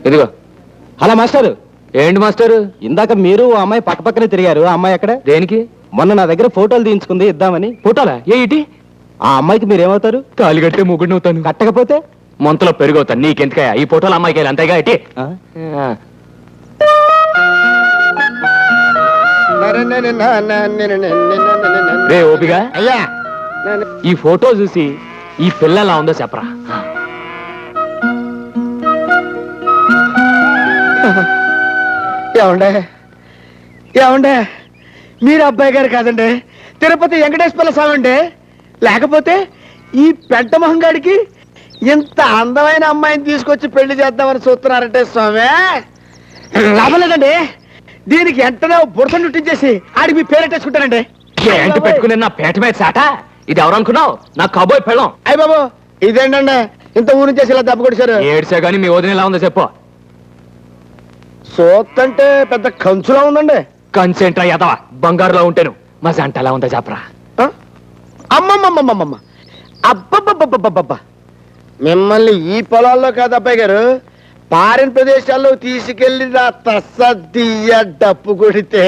ఇదిగో. Hello master. ఏంటి master? ఇందాక మీరు ఆ అమ్మాయి పక్క పక్కనే తిరిగారు. ఆ అమ్మాయి ఎక్కడ? దేనికి? మొన్న నా దగ్గర ఫోటోలు తీయించుకుంది, ఇద్దామని. ఫోటోలా? ఏ ఇటీ? ఆ అమ్మాయికి మీరేమవుతారు? తాళి కట్టే మూగుడిని అవుతాను. కట్టకపోతే మొంతలో పెరుగవుతాను. నీకెందుకయ్యా ఈ ఫోటోలు అమ్మాయికి వెళ్ళి అంతేగా ఇటీ. ఆ? రే ఓపిగా, అయ్యా ఈ ఫోటో చూసి ఈ పిల్ల ఎలా ఉందో చెప్పరా. ఏమండే ఏమండే మీరు అబ్బాయి గారు కాదండి, తిరుపతి వెంకటేశ్వర స్వామి అండి. లేకపోతే ఈ పెద్ద మొహంగాడికి ఇంత అందమైన అమ్మాయిని తీసుకొచ్చి పెళ్లి చేద్దామని చూస్తున్నారంటే స్వామి, లాభం లేదండి. దీనికి వెంటనే బుడస చుట్టించేసి ఆడికి మీ పేరెట్టేసుకుంటానండి. ఏంటి పెట్టుకుని నా పేట మీద చాట? ఇది ఎవరు అనుకున్నావు? నా కబోయ్ పెళ్ళం. అయ్య బాబు, ఇదేంటండి ఇంత ఊరి చేసి ఇలా దెబ్బ కొడిచారు? ఏడ్చా గానీ మీ వదిన ఎలా ఉందో చెప్పు. సోత్తంటే పెద్ద కంచులా ఉందండి. కన్సెంట్రా ఎదవా, బంగారులో ఉంటాను. మా జంట ఎలా ఉందో చెప్పరా. అమ్మమ్మమ్మమ్మమ్మ, అబ్బబ్బబ్బబ్బబ్బబ్బ, మిమ్మల్ని ఈ పొలాల్లో కాదు అబ్బాయి గారు, పారిన ప్రదేశాల్లో తీసుకెళ్లి నా తస్సదియ్య డప్పు కొడితే